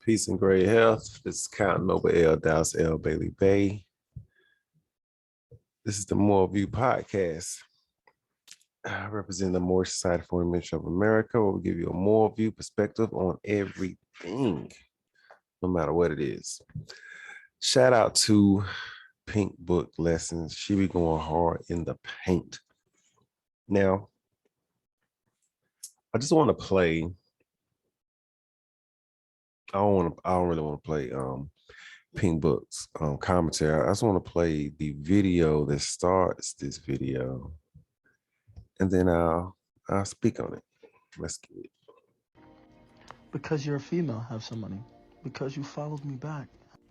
Peace and great health. This is Count Noble L. Dallas L. Bailey Bay. This is the Moorvue podcast. I represent the Moorish Society for the Moorish of America, where we give you a Moorvue perspective on everything, no matter what it is. Shout out to Pink Book Lessons. She be going hard in the paint. Now, I just want to play. I don't really want to play Pink Book's commentary. I just want to play the video that starts this video, and then I'll speak on it. Let's get it. Because you're a female, have some money. Because you followed me back.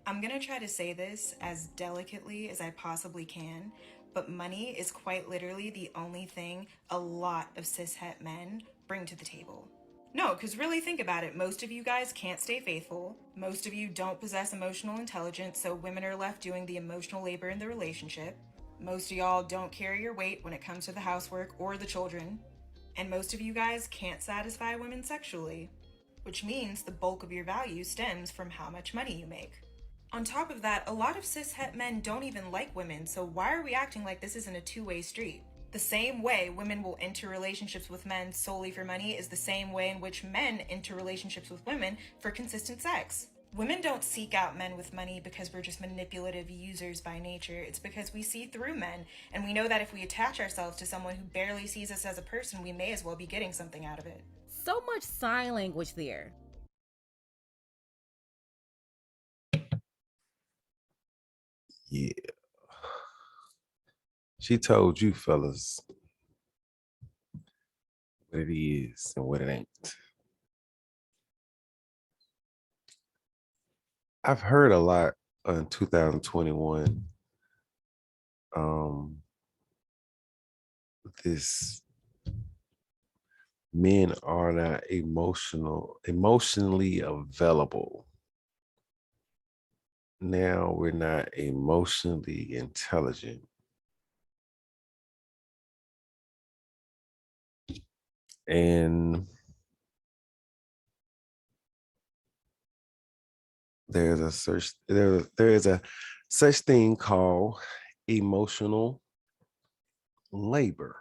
I'm gonna try to say this as delicately as I possibly can, but money is quite literally the only thing a lot of cishet men bring to the table. No, because really think about it, most of you guys can't stay faithful. Most of you don't possess emotional intelligence, so women are left doing the emotional labor in the relationship. Most of y'all don't carry your weight when it comes to the housework or the children. And most of you guys can't satisfy women sexually, which means the bulk of your value stems from how much money you make. On top of that, a lot of cishet men don't even like women, so why are we acting like this isn't a two-way street? The same way women will enter relationships with men solely for money is the same way in which men enter relationships with women for consistent sex. Women don't seek out men with money because we're just manipulative users by nature. It's because we see through men, and we know that if we attach ourselves to someone who barely sees us as a person, we may as well be getting something out of it. So much sign language there. Yeah. She told you fellas what it is and what it ain't. I've heard a lot in 2021. This men are not emotionally available. Now we're not emotionally intelligent. And there is a such thing called emotional labor.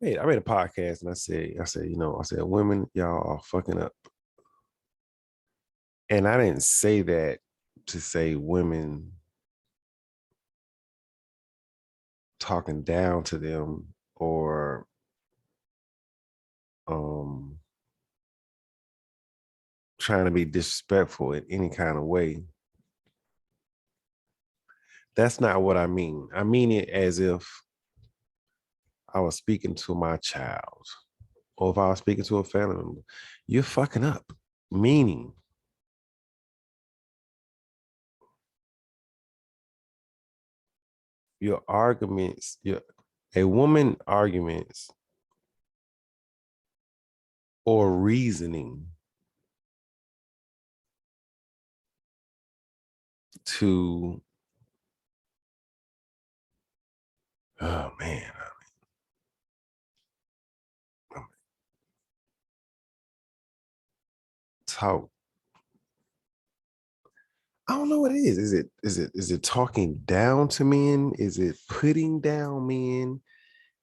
I made a podcast and I said, women, y'all are fucking up. And I didn't say that to say women talking down to them or trying to be disrespectful in any kind of way. That's not what I mean. I mean it as if I was speaking to my child, or if I was speaking to a family member. You're fucking up. Meaning, your arguments, a woman arguments or reasoning to, oh man, talk. I don't know what it is. Is it talking down to men? Is it putting down men?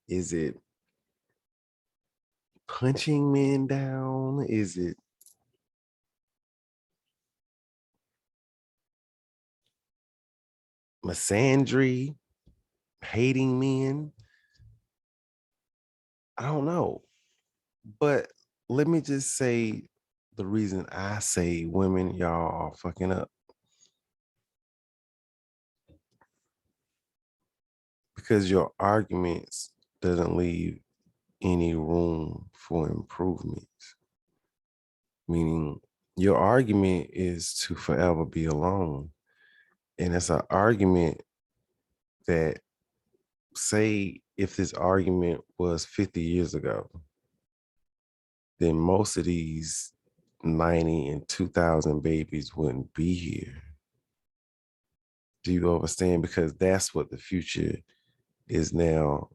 Is it punching men down? Is it misandry? Hating men? I don't know. But let me just say the reason I say women, y'all are fucking up. Because your arguments doesn't leave any room for improvement. Meaning your argument is to forever be alone. And it's an argument that, say, if this argument was 50 years ago, then most of these 90 and 2000 babies wouldn't be here. Do you understand? Because that's what the future is now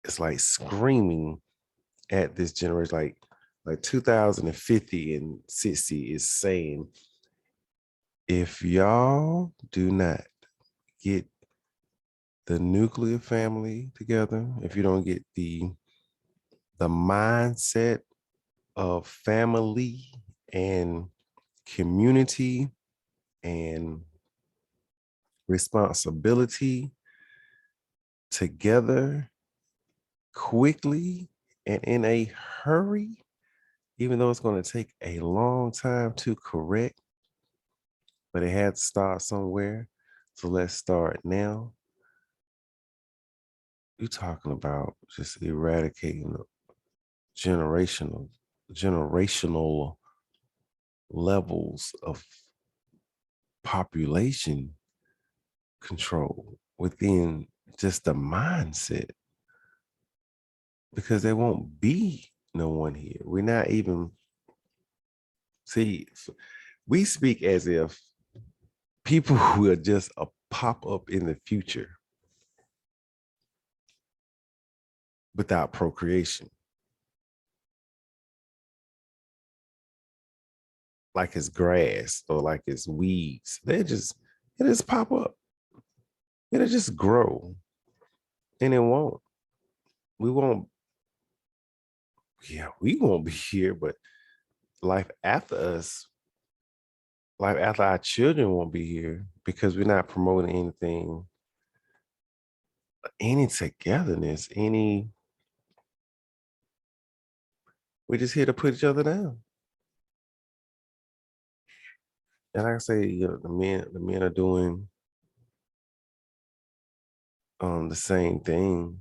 it's like screaming at this generation, like 2050 and 60 is saying, if y'all do not get the nuclear family together, if you don't get the mindset of family and community and responsibility together quickly and in a hurry, even though it's going to take a long time to correct, but it had to start somewhere. So let's start now. You're talking about just eradicating the generational levels of population control within just the mindset, because there won't be no one here. We're not even, see, we speak as if people who are just a pop up in the future without procreation. Like it's grass or like it's weeds. It'll just pop up. It'll just grow. And it won't. We won't, we won't be here, but life after us, life after our children won't be here, because we're not promoting any togetherness, we're just here to put each other down. And like I say, the men are doing the same thing.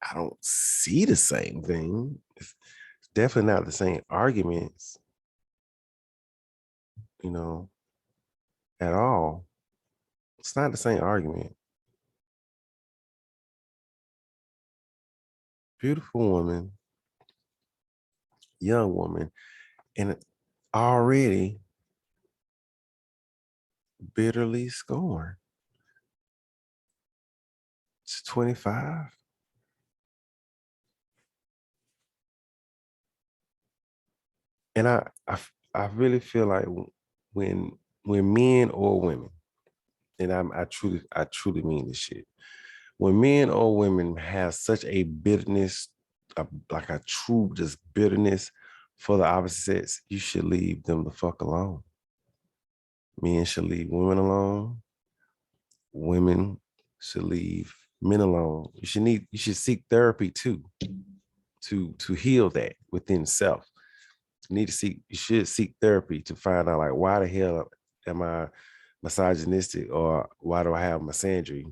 I don't see the same thing. It's definitely not the same arguments, at all. It's not the same argument. Beautiful woman, young woman, and already bitterly scorned. It's 25. And I really feel like when men or women, and I truly mean this shit. When men or women have such a bitterness, like a true just bitterness for the opposite sex, you should leave them the fuck alone. Men should leave women alone. Women should leave men alone. You should seek therapy too, to heal that within self. You should seek therapy to find out, like, why the hell am I misogynistic, or why do I have misandry?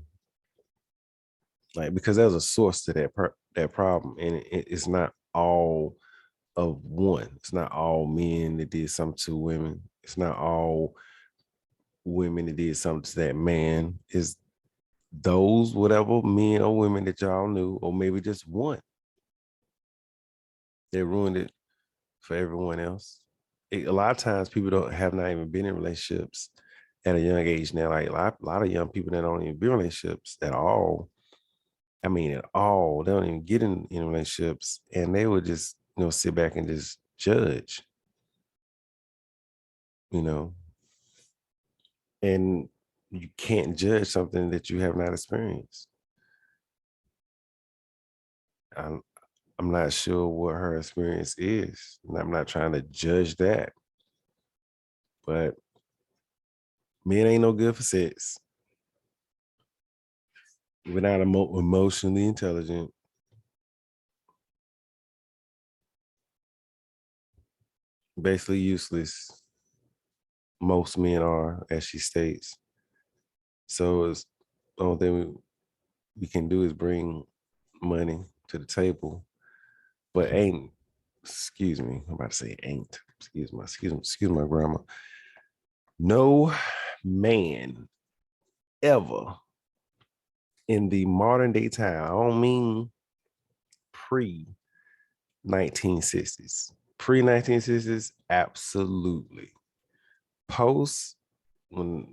Like, because there's a source to that problem, and it's not all of one. It's not all men that did something to women. It's not all women that did something to that man. Is those whatever men or women that y'all knew, or maybe just one, they ruined it for everyone else. A lot of times people have not even been in relationships at a young age now. Like a lot of young people that don't even be in relationships at all. I mean, at all. They don't even get in relationships, and they would just, sit back and just judge, you know, and you can't judge something that you have not experienced. I'm, I'm not sure what her experience is. And I'm not trying to judge that, but men ain't no good for sex. We're not emotionally intelligent. Basically useless. Most men are, as she states. So it's the only thing we can do is bring money to the table, but excuse me, I'm about to say ain't, excuse my grammar. No man ever in the modern day time, I don't mean pre 1960s. Pre 1960s, absolutely. post when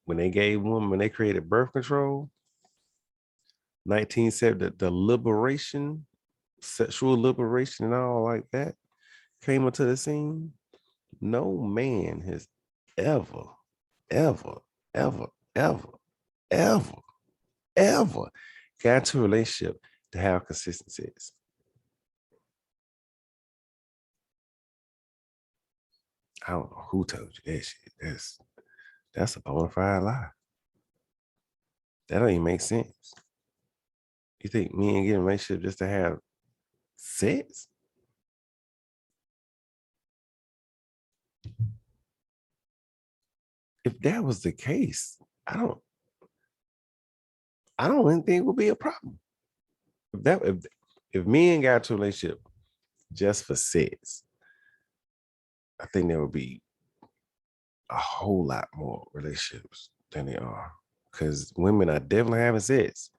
they gave women, when they created birth control, 1970, the liberation, sexual liberation and all like that came into the scene. No man has ever, ever, ever, ever, ever, ever got into a relationship to have consistent sex. I don't know who told you that shit. That's a bona fide lie. That don't even make sense. You think men get in a relationship just to have sex? If that was the case, I don't even think it would be a problem. If men got into a relationship just for sex, I think there would be a whole lot more relationships than they are. Because women are definitely having sex.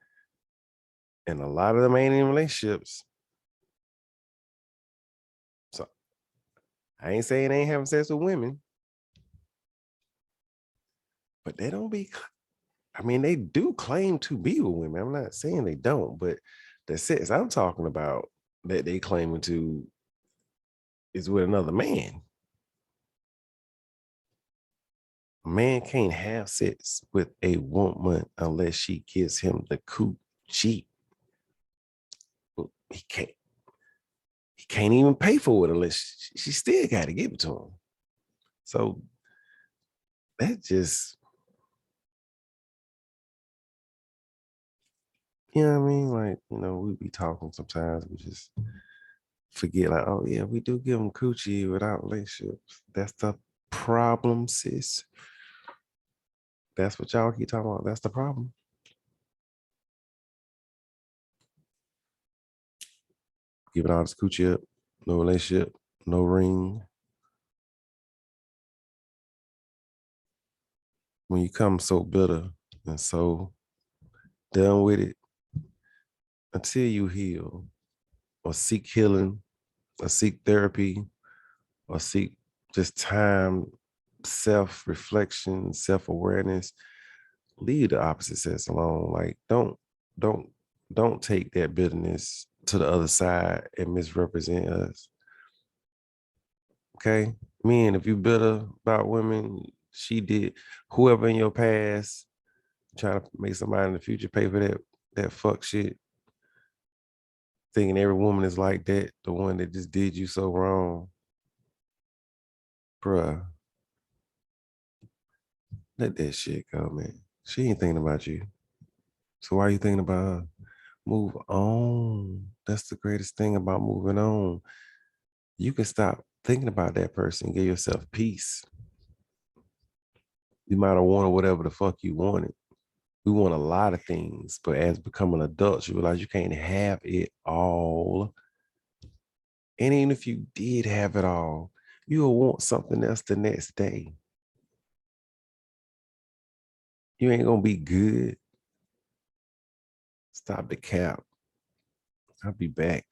And a lot of them ain't in relationships. So I ain't saying they ain't having sex with women. But they don't be, I mean, they do claim to be with women. I'm not saying they don't, but the sex I'm talking about that they claiming to is with another man. A man can't have sex with a woman unless she gives him the coochie. He can't even pay for it unless she still got to give it to him. So that just, you know what I mean? Like, we be talking sometimes, we just forget, like, oh yeah, we do give them coochie without relationships. That's the problem, sis. That's what y'all keep talking about. That's the problem. Giving all this coochie up, no relationship, no ring. When you come so bitter and so done with it, until you heal or seek healing or seek therapy or seek just time, self-reflection, self-awareness, leave the opposite sex alone. Like don't take that bitterness to the other side and misrepresent us. Okay? Men, if you bitter about women, she did, whoever in your past trying to make somebody in the future pay for that fuck shit, thinking every woman is like that, the one that just did you so wrong. Bruh, let that shit go, man. She ain't thinking about you. So why are you thinking about her? Move on. That's the greatest thing about moving on. You can stop thinking about that person, give yourself peace. You might have wanted whatever the fuck you wanted. We want a lot of things, but as becoming adults, you realize you can't have it all. And even if you did have it all, you'll want something else the next day. You ain't gonna be good. Stop the cap. I'll be back.